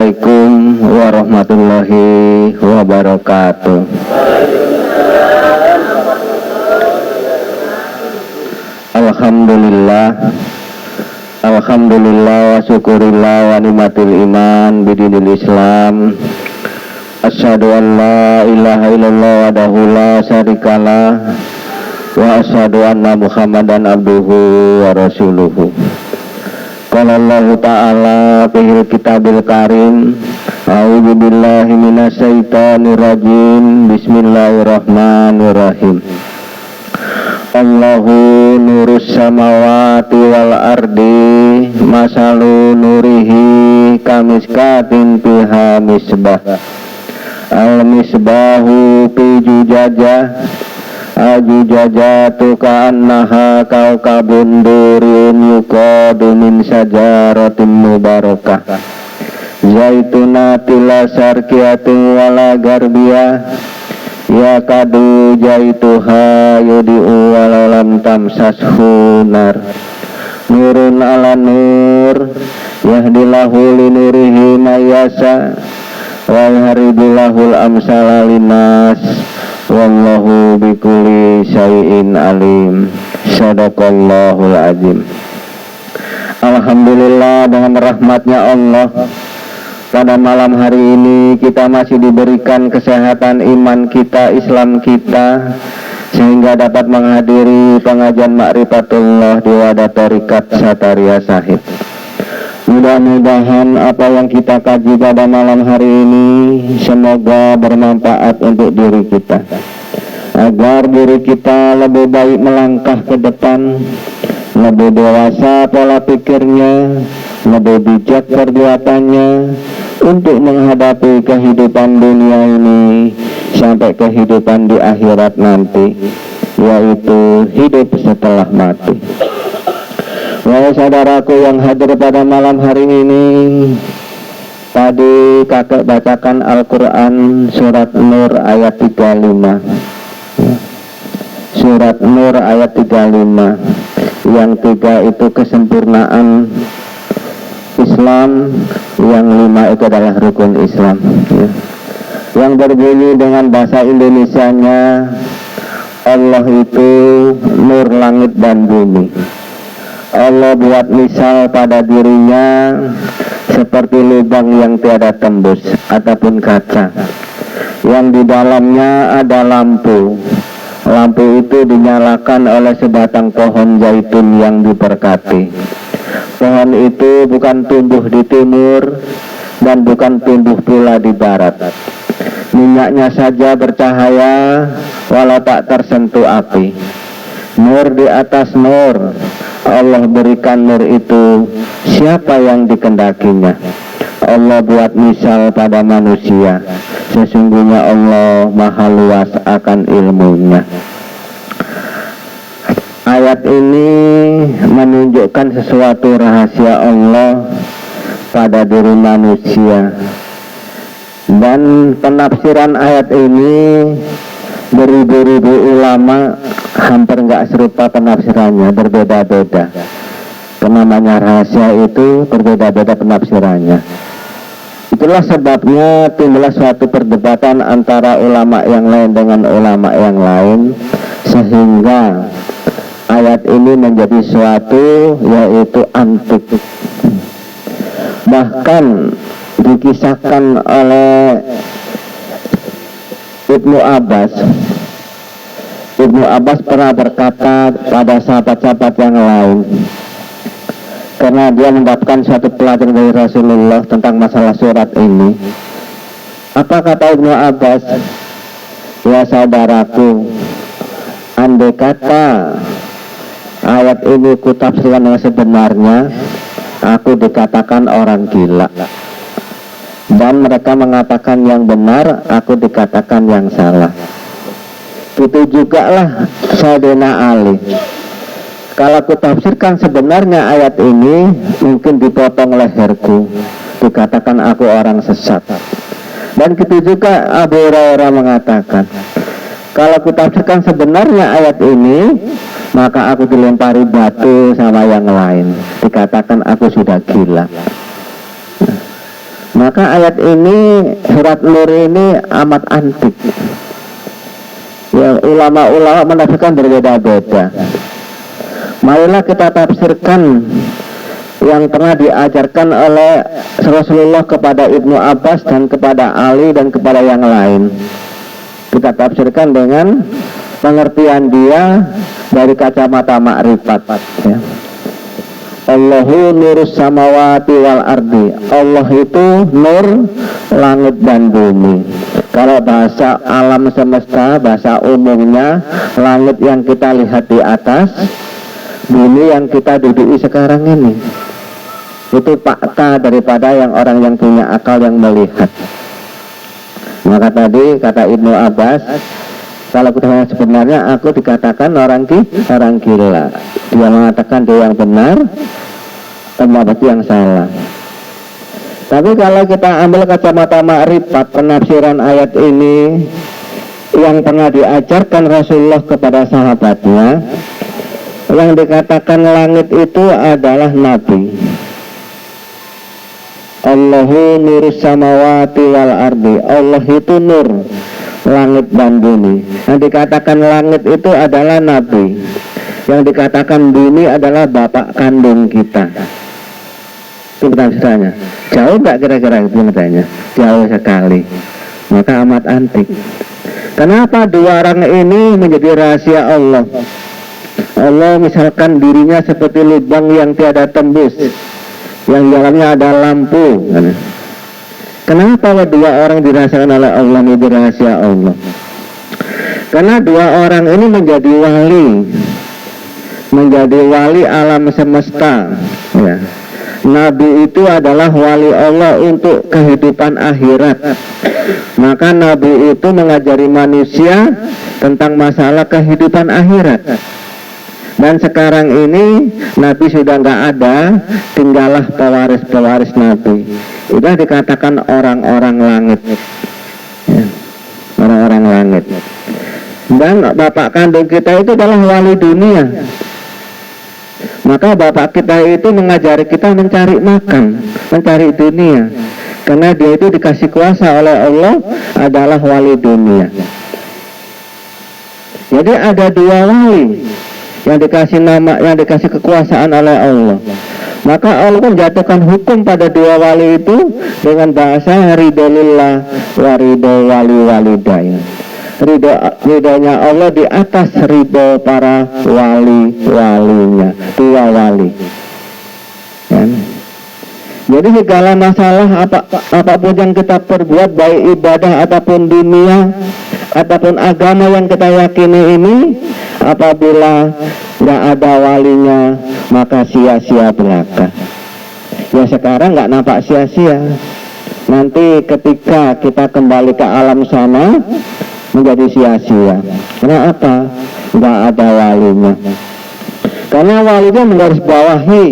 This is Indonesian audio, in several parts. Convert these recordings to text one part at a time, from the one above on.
Assalamualaikum warahmatullahi wabarakatuh. Alhamdulillah wa syukurillah wa ni'matil iman bidinil Islam. Asyhadu an la ilaha illallah wahdahu la syarikalah wa asyhadu anna Muhammadan abduhu wa rasuluhu. Qala Allah ta'ala fil kitabil karim, a'udzu billahi minasyaitonir rajim. Bismillahirrahmanirrahim. Allahu nurus samawati wal ardi, masalu nurihi kamiskatin fiha misbah. Al misbahu fi zujajah, ajujajatu ka'annaha kaukabun durun yuqadu min sajaratin mubarakah zaitunati la sarkiyatin wala garbiyah yakadu jaituha yudi'u walalam tamsashu nar nurun ala nur yahdilahu linurihi mayasa wa yahribulahul amsala linas wallahu bikulli syai'in alim. Sadaqallahul azim. Alhamdulillah, dengan rahmatnya Allah, pada malam hari ini kita masih diberikan kesehatan iman kita, Islam kita, sehingga dapat menghadiri pengajian Ma'rifatullah di Wadah Thariqat Sataria Sahid. Mudah-mudahan apa yang kita kaji pada malam hari ini semoga bermanfaat untuk diri kita, agar diri kita lebih baik melangkah ke depan, lebih dewasa pola pikirnya, lebih bijak perbuatannya untuk menghadapi kehidupan dunia ini sampai kehidupan di akhirat nanti, yaitu hidup setelah mati. Wahai saudaraku yang hadir pada malam hari ini, tadi kakek bacakan Al-Quran surat Nur ayat 35. Surat Nur ayat 35. Yang 3 itu kesempurnaan Islam, yang 5 itu adalah rukun Islam, yang berbunyi dengan bahasa Indonesianya, Allah itu nur langit dan bumi. Allah buat misal pada dirinya seperti lubang yang tiada tembus ataupun kaca, yang di dalamnya ada lampu. Lampu itu dinyalakan oleh sebatang pohon zaitun yang diberkati. Pohon itu bukan tumbuh di timur dan bukan tumbuh pula di barat. Minyaknya saja bercahaya walau tak tersentuh api. Nur di atas nur, Allah berikan nur itu siapa yang dikendakinya. Allah buat misal pada manusia, sesungguhnya Allah maha luas akan ilmunya. Ayat ini menunjukkan sesuatu rahasia Allah pada diri manusia, dan penafsiran ayat ini beribu-ribu ulama hampir nggak serupa penafsirannya, berbeda-beda. Namanya rahasia itu berbeda-beda penafsirannya. Itulah sebabnya timbullah suatu perdebatan antara ulama yang lain dengan ulama yang lain, sehingga ayat ini menjadi suatu yaitu antik. Bahkan dikisahkan oleh Ibnu Abbas pernah berkata pada sahabat-sahabat yang lain, karena dia mendapatkan suatu pelajaran dari Rasulullah tentang masalah surat ini. Apa kata Ibnu Abbas? Ya saudaraku, andai kata ayat ini kutafsirkan yang sebenarnya, aku dikatakan orang gila. Dan mereka mengatakan yang benar, aku dikatakan yang salah. Itu juga lah Sayyidina Ali. Kalau aku tafsirkan sebenarnya ayat ini, mungkin dipotong leherku, dikatakan aku orang sesat. Dan itu juga Abu Hurairah mengatakan, kalau aku tafsirkan sebenarnya ayat ini, maka aku dilempari batu sama yang lain, dikatakan aku sudah gila. Maka ayat ini, surat Nur ini amat antik. Ya, ulama-ulama menafsirkan berbeda-beda. Marilah kita tafsirkan yang pernah diajarkan oleh Rasulullah kepada Ibnu Abbas dan kepada Ali dan kepada yang lain. Kita tafsirkan dengan pengertian dia dari kacamata makrifat, ya. Allahu nurus samawati wal ardi. Allah itu nur langit dan bumi. Kalau bahasa alam semesta, bahasa umumnya, langit yang kita lihat di atas, bumi yang kita duduki sekarang ini. Itu fakta daripada yang orang yang punya akal yang melihat. Maka tadi kata Ibnu Abbas, kalau kita sebenarnya aku dikatakan orang gila. Dia mengatakan dia yang benar, pendapat yang salah. Tapi kalau kita ambil kacamata makrifat, penafsiran ayat ini yang pernah diajarkan Rasulullah kepada sahabatnya, yang dikatakan langit itu adalah Nabi. Allahu nurus samawati wal ardi. Allah itu nur langit dan bumi. Yang dikatakan langit itu adalah Nabi. Yang dikatakan bumi adalah bapak kandung kita. Itu penafsirannya. Jauh nggak kira-kira itu pengertiannya? Jauh sekali. Maka amat antik. Kenapa dua orang ini menjadi rahasia Allah? Allah misalkan dirinya seperti lubang yang tiada tembus, yang dalamnya ada lampu. Kenapa dua orang dirasakan oleh Allah menjadi rahasia Allah? Karena dua orang ini menjadi wali alam semesta, ya. Nabi itu adalah wali Allah untuk kehidupan akhirat. Maka Nabi itu mengajari manusia tentang masalah kehidupan akhirat. Dan sekarang ini Nabi sudah nggak ada, tinggallah pewaris-pewaris Nabi. Sudah dikatakan orang-orang langit, ya. Orang-orang langit. Dan bapak kandung kita itu adalah wali dunia. Maka bapak kita itu mengajari kita mencari makan, mencari dunia. Karena dia itu dikasih kuasa oleh Allah adalah wali dunia. Jadi ada dua wali yang dikasih nama, yang dikasih kekuasaan oleh Allah. Maka Allah menjatuhkan hukum pada dua wali itu dengan bahasa ridholillah wa ridho wali walidayya. Ridhonya Allah di atas ridho para wali-walinya, dua wali, ya. Jadi segala masalah apapun yang kita perbuat, baik ibadah ataupun dunia ataupun agama yang kita yakini ini, apabila nggak ada walinya maka sia-sia belaka. Ya sekarang nggak nampak sia-sia, nanti ketika kita kembali ke alam sana menjadi sia-sia. Kenapa? Nggak ada walinya. Karena walinya menggarisbawahi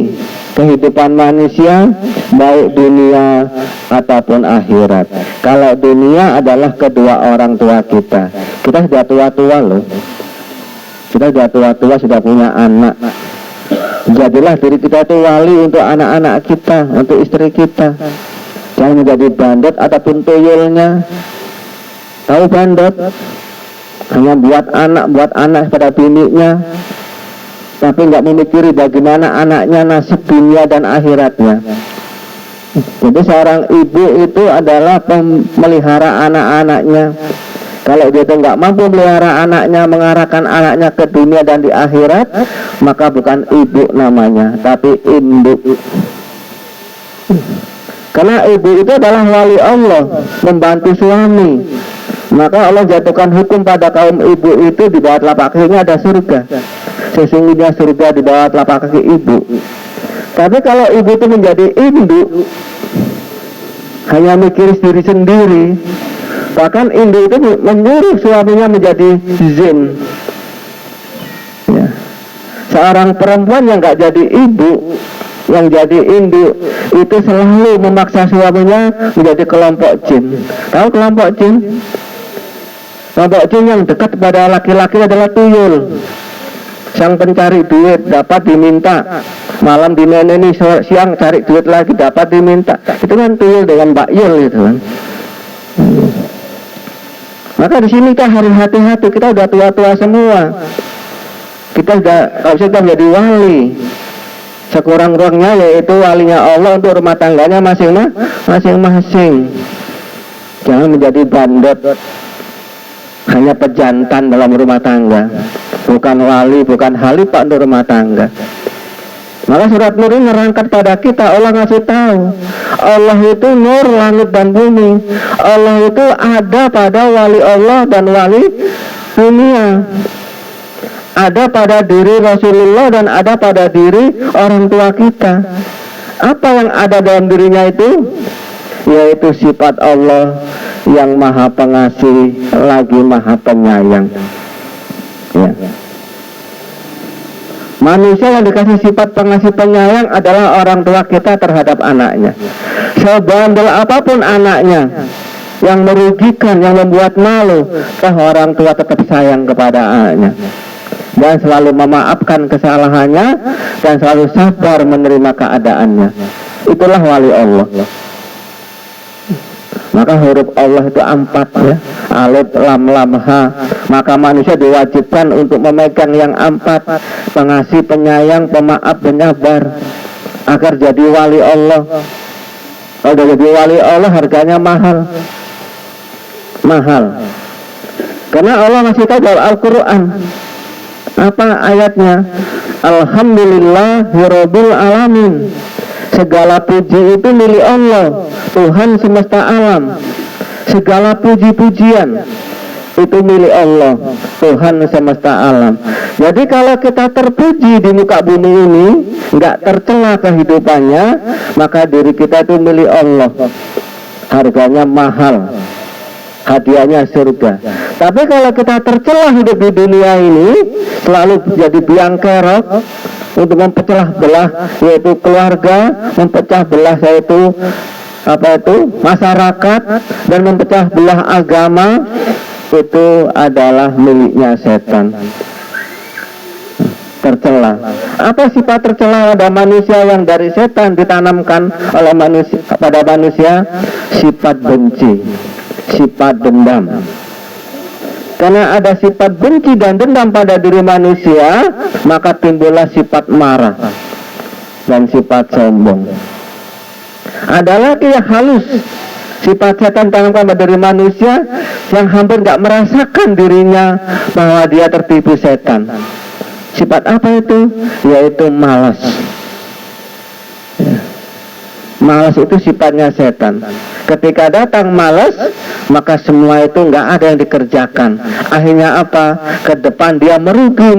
kehidupan manusia, baik dunia ataupun akhirat. Kalau dunia adalah kedua orang tua kita. Kita sudah tua-tua loh. Kita sudah tua-tua, sudah punya anak. Jadilah diri kita itu wali untuk anak-anak kita, untuk istri kita. Jangan menjadi bandot ataupun tuyulnya. Tahu bandot? Hanya buat anak pada bininya, tapi nggak memikiri bagaimana anaknya nasib dunia dan akhiratnya. Jadi seorang ibu itu adalah pemelihara anak-anaknya. Kalau dia itu nggak mampu melihara anaknya, mengarahkan anaknya ke dunia dan di akhirat, maka bukan ibu namanya, tapi induk. Karena ibu itu adalah wali Allah, membantu suami. Maka Allah jatuhkan hukum pada kaum ibu itu, di bawah telapak kakinya ada surga. Sesungguhnya surga di bawah telapak kaki ibu. Tapi kalau ibu itu menjadi induk, hanya mikir diri sendiri, bahkan induk itu menyuruh suaminya menjadi zin, ya. Seorang perempuan yang nggak jadi ibu, yang jadi induk, itu selalu memaksa suaminya menjadi kelompok jin. Tahu kelompok jin? Kelompok jin yang dekat pada laki-laki adalah tuyul. Sang pencari duit dapat diminta, malam dineneni, siang cari duit lagi dapat diminta. Itu kan tuyul dengan bakyul gitu kan. Maka di sini kita harus hati-hati, kita udah tua-tua semua. Kita udah, kalau kita menjadi wali, sekurang-kurangnya yaitu walinya Allah untuk rumah tangganya masing-masing. Jangan menjadi bandot, hanya pejantan dalam rumah tangga, bukan wali, bukan khalifah untuk rumah tangga. Maka surat Nur ini merangkat pada kita, Allah ngasih tahu, Allah itu nur langit dan bumi. Allah itu ada pada wali Allah dan wali dunia. Ada pada diri Rasulullah dan ada pada diri orang tua kita. Apa yang ada dalam dirinya itu? Yaitu sifat Allah yang maha pengasih lagi maha penyayang. Ya. Manusia yang dikasih sifat pengasih penyayang adalah orang tua kita terhadap anaknya. Sebandel apapun anaknya yang merugikan, yang membuat malu, orang tua tetap sayang kepada anaknya dan selalu memaafkan kesalahannya dan selalu sabar menerima keadaannya. Itulah wali Allah. Maka huruf Allah itu 4 ya, alif, lam, lam, ha. Maka manusia diwajibkan untuk memegang yang 4, pengasih, penyayang, pemaaf, penyabar, agar jadi wali Allah. Kalau udah jadi wali Allah harganya mahal, karena Allah masih tahu dalam Al-Quran. Apa ayatnya? Alhamdulillahirabbil alamin. Segala puji itu milik Allah, Tuhan semesta alam. Segala puji-pujian itu milik Allah, Tuhan semesta alam. Jadi kalau kita terpuji di muka bumi ini, nggak tercela kehidupannya, maka diri kita itu milik Allah. Harganya mahal, hadiahnya surga. Tapi kalau kita tercela hidup di dunia ini, selalu jadi biang kerok untuk mempecah belah, yaitu keluarga, mempecah belah yaitu masyarakat, dan mempecah belah agama, itu adalah miliknya setan. Tercela. Apa sifat tercela pada manusia yang dari setan ditanamkan oleh manusia pada manusia? Sifat benci, sifat dendam. Karena ada sifat benci dan dendam pada diri manusia, maka timbullah sifat marah dan sifat sombong. Ada lagi yang halus, sifat setan tanamkan pada diri manusia yang hampir nggak merasakan dirinya bahwa dia tertipu setan. Sifat apa itu? Yaitu malas. Malas itu sifatnya setan. Ketika datang malas, maka semua itu nggak ada yang dikerjakan. Akhirnya apa? Ke depan dia merugi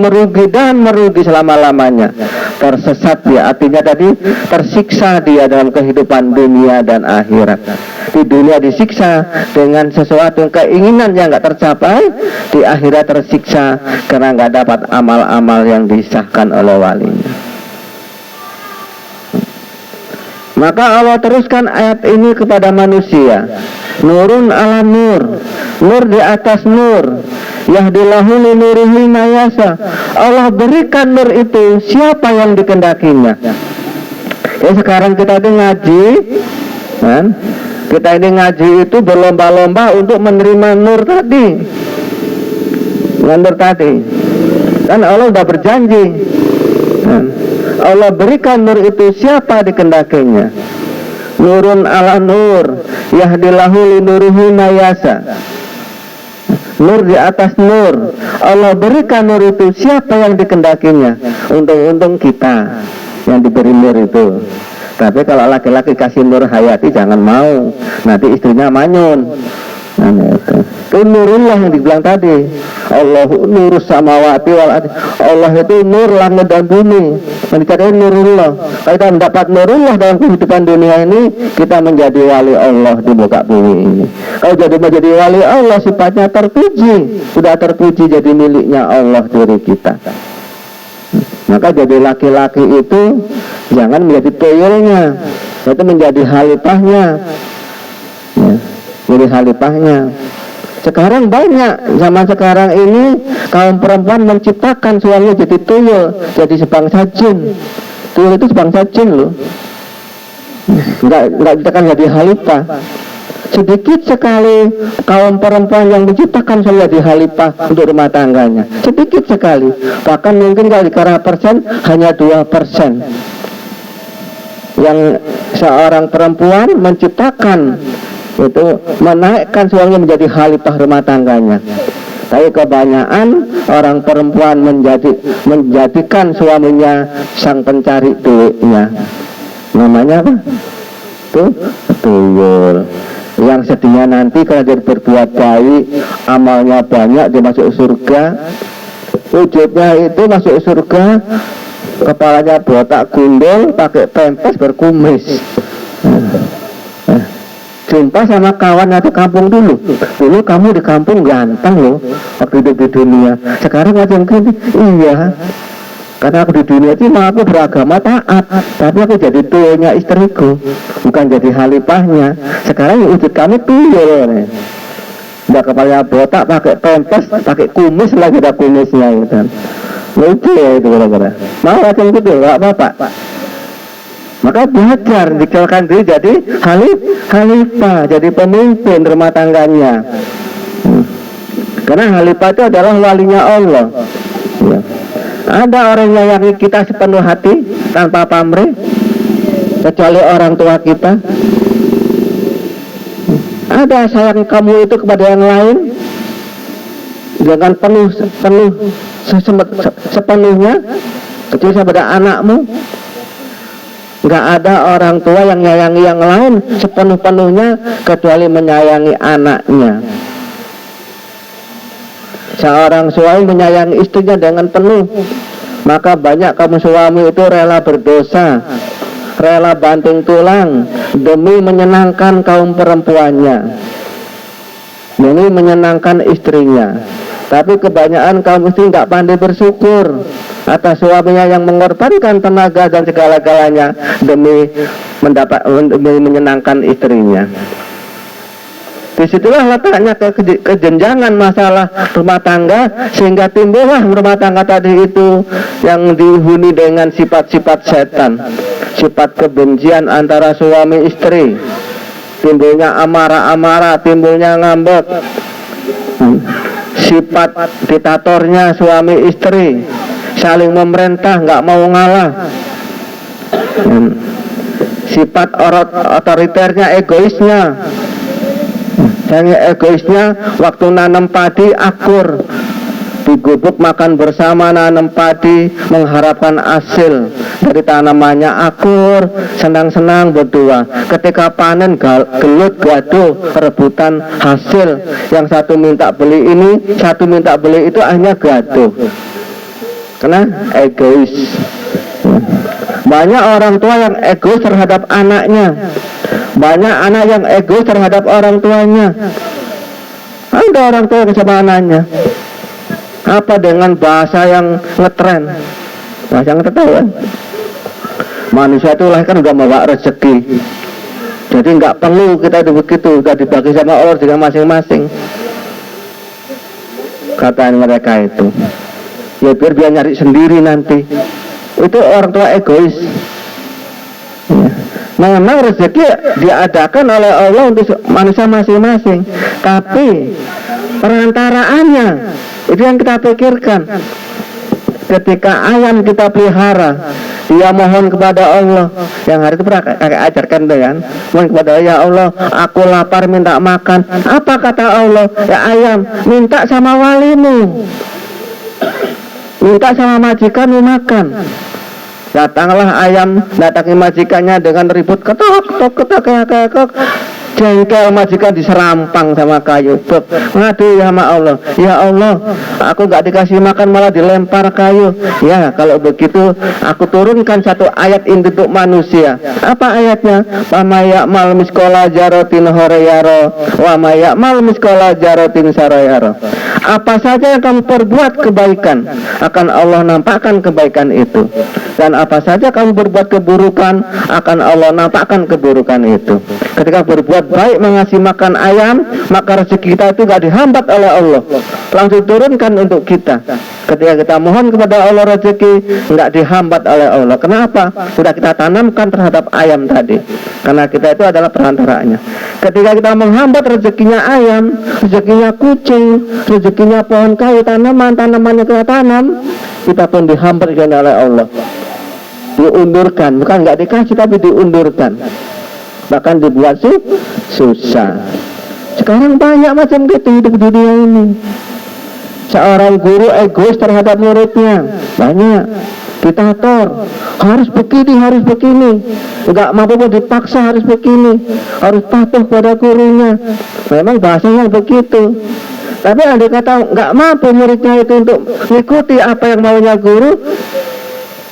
selama-lamanya. Tersesat dia, artinya tadi tersiksa dia dalam kehidupan dunia dan akhirat. Di dunia disiksa dengan sesuatu keinginan yang nggak tercapai, di akhirat tersiksa karena nggak dapat amal-amal yang disahkan oleh walinya. Maka Allah teruskan ayat ini kepada manusia. Nurun ala nur, nur di atas nur. Yahdillahu li nurihi mayasa. Allah berikan nur itu siapa yang dikendakinya. Ya sekarang kita ini ngaji, kan? Kita ini ngaji itu berlomba-lomba untuk menerima nur tadi. Nur tadi. Kan Allah sudah berjanji. Kan? Allah berikan nur itu siapa dikendakinya. Nurun ala nur, yahdillahu li nurihi mayasa. Nur di atas nur. Allah berikan nur itu siapa yang dikendakinya. Untung-untung kita yang diberi nur itu. Tapi kalau laki-laki kasih nur hayati jangan mau, nanti istrinya manyun. Itu nurullah yang dibilang tadi. Allahu nurus samawati wal ardi. Allah itu nur langit dan bumi. Mencari nurullah. Kalau kita mendapat nurullah dalam kehidupan dunia ini, kita menjadi wali Allah di muka bumi ini. Kalau menjadi wali Allah, sifatnya terpuji. Sudah terpuji jadi miliknya Allah diri kita. Maka jadi laki-laki itu jangan menjadi tuyulnya, itu menjadi khalifahnya. Ya, jadi khalifahnya. Sekarang banyak, zaman sekarang ini kaum perempuan menciptakan suaminya jadi tuyul, jadi sebangsa jin. Tuyul itu sebangsa jin loh. Enggak ditekan jadi khalifah. Sedikit sekali kaum perempuan yang menciptakan suami jadi khalifah untuk rumah tangganya. Sedikit sekali. Bahkan mungkin kalau dikira persen hanya 2% yang seorang perempuan menciptakan itu menaikkan suaminya menjadi khalifah rumah tangganya. Tapi kebanyakan orang perempuan menjadikan suaminya sang pencari duitnya. Namanya apa? Tuyul. Yang sedihnya nanti kalau dia berbuat baik, amalnya banyak, dia masuk surga. Wujudnya itu masuk surga, kepalanya botak gundul, pakai pempes, berkumis. Jumpa sama kawan atau kampung dulu. Dulu kamu di kampung ganteng loh waktu hidup di dunia. Sekarang macam gini. Iya, karena aku di dunia itu aku beragama taat, tapi aku jadi tuyulnya istriku, bukan jadi khalifahnya. Sekarang wujud kami tuyul. Udah kepalanya botak, pakai pempes, pakai kumis lagi, ada kumisnya gitu. Lucu ya itu kira-kira. Mau macam gitu, gak apa-apa. Maka belajar dikirakan diri jadi khalifah, jadi pemimpin rumah tangganya. Karena khalifah itu adalah walinya Allah. Ya. Ada orang yang menyayangi kita sepenuh hati tanpa pamrih, kecuali orang tua kita. Ada sayang kamu itu kepada yang lain dengan sepenuhnya, kecuali kepada anakmu. Nggak ada orang tua yang menyayangi yang lain sepenuh-penuhnya kecuali menyayangi anaknya. Seorang suami menyayangi istrinya dengan penuh, maka banyak kaum suami itu rela berdosa, rela banting tulang demi menyenangkan kaum perempuannya, demi menyenangkan istrinya. Tapi kebanyakan kaum istri nggak pandai bersyukur atas suaminya yang mengorbankan tenaga dan segala-galanya demi menyenangkan istrinya. Disitulah letaknya kejenjangan masalah rumah tangga, sehingga timbullah rumah tangga tadi itu yang dihuni dengan sifat-sifat setan, sifat kebencian antara suami istri, timbulnya amarah-amarah, timbulnya ngambek, sifat diktatornya suami istri, saling memerintah, nggak mau ngalah, sifat otoriternya, egoisnya. Yang egoisnya waktu nanam padi akur, di gubuk makan bersama, nanam padi mengharapkan hasil dari tanamannya, akur, senang-senang berdua. Ketika panen gelut gaduh rebutan hasil, yang satu minta beli ini, satu minta beli itu, akhirnya gaduh karena egois. Banyak orang tua yang egois terhadap anaknya, banyak anak yang egois terhadap orang tuanya. Ada orang tua yang sama anaknya apa dengan bahasa yang ngetren, bahasa yang ketahuan. Manusia itu lahir kan udah bawa rezeki, jadi nggak perlu kita begitu, udah dibagi sama Allah dengan masing-masing. Kataan mereka itu, ya biar dia nyari sendiri nanti. Itu orang tua egois. Ya. Memang rezeki diadakan oleh Allah untuk manusia masing-masing, tapi perantaraannya itu yang kita pikirkan. Ketika ayam kita pelihara, dia mohon kepada Allah, yang hari itu pernah kakek ajarkan tuh kan, mohon kepada Allah, ya Allah, aku lapar minta makan. Apa kata Allah? Ya ayam, minta sama walimu, minta sama majikanmu makan. Datanglah ayam, datangi majikannya dengan ribut, ketok, jengkel majikan diserampang sama kayu. Ngadu sama Allah, ya Allah, aku gak dikasih makan malah dilempar kayu. Ya kalau begitu aku turunkan satu ayat untuk manusia. Apa ayatnya? Wa may ya'mal miskola jarotin horeyaro wa may ya'mal miskola jarotin sarayaro. Apa saja yang kamu perbuat kebaikan, akan Allah nampakkan kebaikan itu. Dan apa saja kamu berbuat keburukan, akan Allah nampakkan keburukan itu. Ketika berbuat baik, mengasih makan ayam, maka rezeki kita itu gak dihambat oleh Allah, langsung turunkan untuk kita. Ketika kita mohon kepada Allah rezeki, nggak dihambat oleh Allah. Kenapa? Sudah kita tanamkan terhadap ayam tadi, karena kita itu adalah perantaranya. Ketika kita menghambat rezekinya ayam, rezekinya kucing, rezekinya pohon kayu, tanaman yang kita tanam, kita pun dihambat oleh Allah, diundurkan. Bukan nggak dikasih, tapi diundurkan, bahkan dibuat susah. Sekarang banyak macam gitu hidup di dunia ini. Seorang guru egois terhadap muridnya, banyak. Diktator, harus begini, nggak mampu pun dipaksa harus begini, harus patuh pada gurunya. Memang bahasanya begitu. Tapi andai kata nggak mampu muridnya itu untuk mengikuti apa yang maunya guru,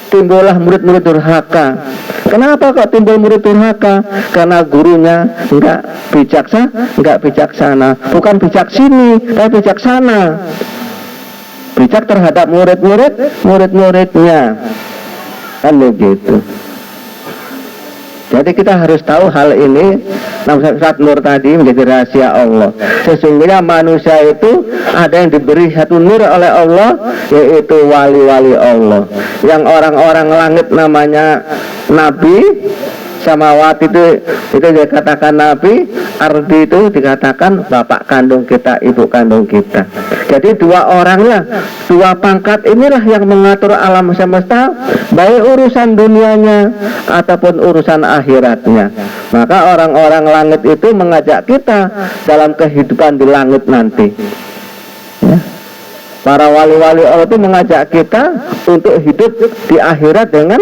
timbullah murid-murid durhaka. Kenapa kok timbul murid durhaka? Karena gurunya nggak bijaksana. Bukan bijak sini, tapi bijaksana. Bijak terhadap murid-muridnya, kan begitu. Jadi kita harus tahu hal ini. Surat Nur tadi menjadi rahasia Allah. Sesungguhnya manusia itu ada yang diberi satu nur oleh Allah, yaitu wali-wali Allah. Yang orang-orang langit namanya nabi, samawati itu dikatakan nabi, ardi itu dikatakan bapak kandung kita, ibu kandung kita. Jadi dua oranglah, dua pangkat inilah yang mengatur alam semesta, baik urusan dunianya ataupun urusan akhiratnya. Maka orang-orang langit itu mengajak kita dalam kehidupan di langit nanti, ya. Para wali-wali Allah itu mengajak kita untuk hidup di akhirat dengan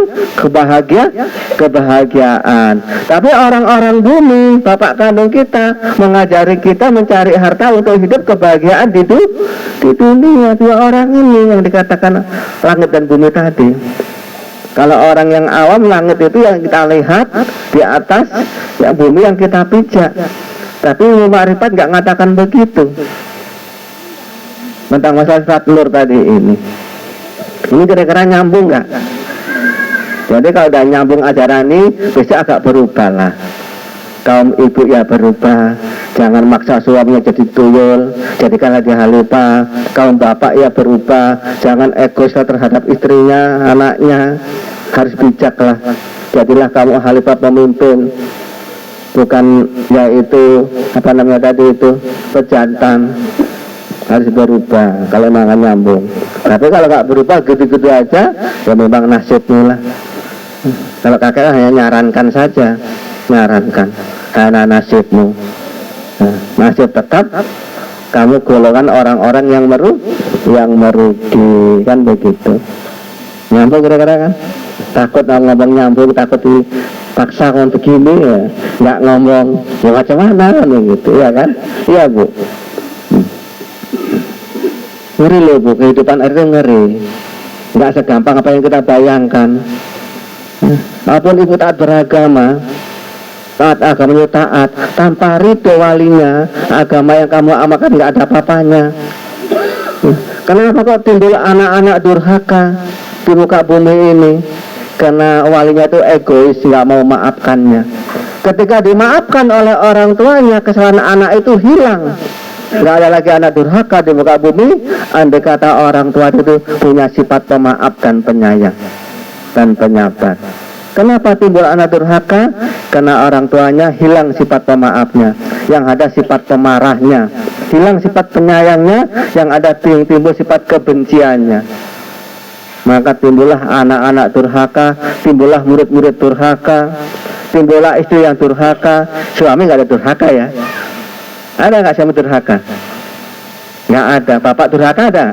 kebahagiaan. Tapi orang-orang bumi, bapak kandung kita, mengajari kita mencari harta untuk hidup kebahagiaan di dunia. Dua orang ini yang dikatakan langit dan bumi tadi. Kalau orang yang awam, langit itu yang kita lihat di atas, yang bumi yang kita pijak. Tapi ilmu ma'rifat nggak mengatakan begitu tentang masalah surat Nur tadi ini. Ini kira-kira nyambung nggak? Jadi kalau udah nyambung ajaran ini, bisa agak berubah lah. Kaum ibu ya berubah, jangan maksa suaminya jadi tuyul, jadikanlah dia khalifah. Kaum bapak ya berubah, jangan egois terhadap istrinya, anaknya. Harus bijak lah. Jadilah kamu khalifah pemimpin, bukan yaitu apa namanya tadi itu pejantan. Harus berubah kalau memang nyambung. Tapi kalau nggak berubah gitu-gitu aja, ya memang nasibnya lah. Kalau kakek hanya nyarankan saja, karena nasibmu. Nasib tetap kamu golongan orang-orang yang merugi, kan begitu. Nyambung kira-kira kan? Takut ngomong nyambung, takut dipaksa ngomong begini ya, nggak ngomong ya macam mana gitu ya kan? Iya Bu. Ngeri loh Bu, kehidupan itu ngeri. Nggak segampang apa yang kita bayangkan. Walaupun ibu taat beragama, taat agamanya taat, tanpa ridho walinya, agama yang kamu amalkan nggak ada apa-apanya. Kenapa kok timbul anak-anak durhaka di muka bumi ini? Karena walinya itu egois, nggak mau maafkannya. Ketika dimaafkan oleh orang tuanya, kesalahan anak itu hilang. Nggak ada lagi anak durhaka di muka bumi. Andai kata orang tua itu punya sifat pemaaf dan penyayang dan penyabar. Kenapa timbul anak durhaka? Karena orang tuanya hilang sifat pemaafnya, yang ada sifat pemarahnya. Hilang sifat penyayangnya, yang ada timbul sifat kebenciannya. Maka timbullah anak-anak durhaka, timbullah murid-murid durhaka, timbullah istri yang durhaka. Suami nggak ada durhaka ya? Ada nggak suami durhaka? Nggak ada. Bapak durhaka ada?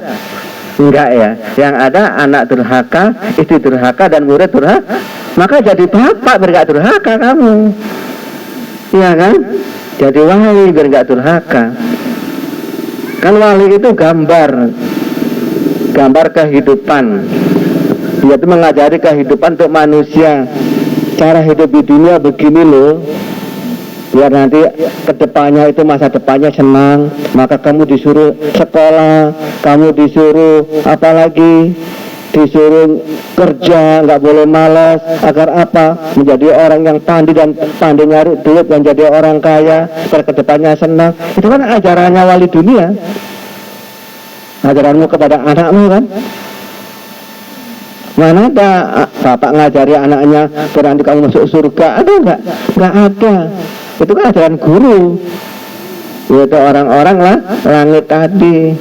Enggak ya. Yang ada anak durhaka, istri durhaka, dan murid durhaka. Maka jadi bapak biar nggak durhaka kamu, iya kan? Jadi wali biar nggak durhaka. Kan wali itu gambar kehidupan. Dia itu mengajari kehidupan untuk manusia. Cara hidup di dunia begini loh. biar nanti kedepannya itu masa depannya senang. Maka kamu disuruh sekolah, kamu disuruh apalagi, disuruh kerja, nggak boleh malas. Agar apa? Menjadi orang yang pandai dan pandai nyari duit, dan jadi orang kaya, agar kedepannya senang. Itu kan ajarannya wali dunia, ajaranmu kepada anakmu kan. Mana ada bapak ngajari anaknya biar nanti kamu masuk surga? Ada enggak? Enggak ada. Itu kan ajaran guru, yaitu orang-orang lah langit tadi.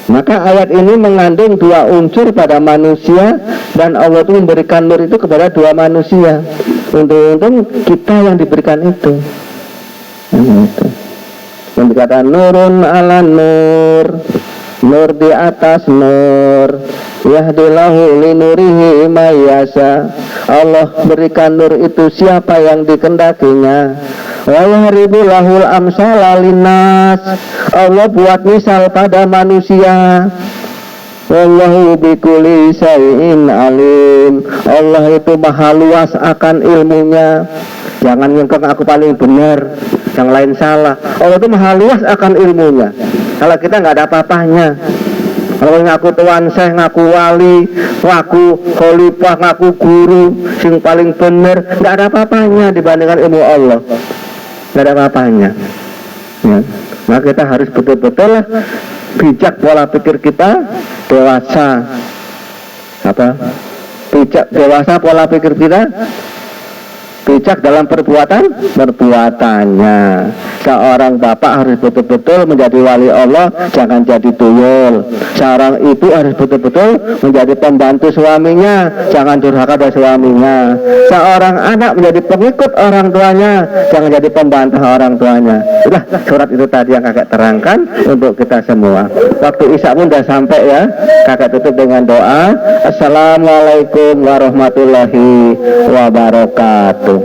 Maka ayat ini mengandung dua unsur pada manusia, dan Allah itu memberikan nur itu kepada dua manusia. Untung-untung kita yang diberikan itu. Yang dikatakan nurun ala nur, nur di atas nur, yahdillahu linurihi mayasa. Allah berikan nur itu siapa yang dikendakinya. Wa yahribu lahul amsala linnas. Allah buat misal pada manusia. Wallahu bikulli syai'in alim. Allah itu maha luas akan ilmunya. Jangan ngengkeng aku paling benar, yang lain salah. Allah itu maha luas akan ilmunya. Kalau kita nggak ada apa-apanya, kalau ngaku tuan syekh, ngaku wali, ngaku khalifah, ngaku guru, sing paling benar, nggak ada apa-apanya dibandingkan ilmu Allah. Nggak ada apa-apanya. Ya. Maka kita harus betul-betul bijak pola pikir kita, dewasa. Apa? Bijak dewasa pola pikir kita, bijak dalam perbuatannya. Seorang bapak harus betul-betul menjadi wali Allah, jangan jadi tuyul. Seorang ibu harus betul-betul menjadi pembantu suaminya, jangan durhaka pada suaminya. Seorang anak menjadi pengikut orang tuanya, jangan jadi pembantah orang tuanya. Udah, surat itu tadi yang kakak terangkan untuk kita semua. Waktu isya pun sudah sampai ya. Kakak tutup dengan doa. Assalamualaikum warahmatullahi wabarakatuh.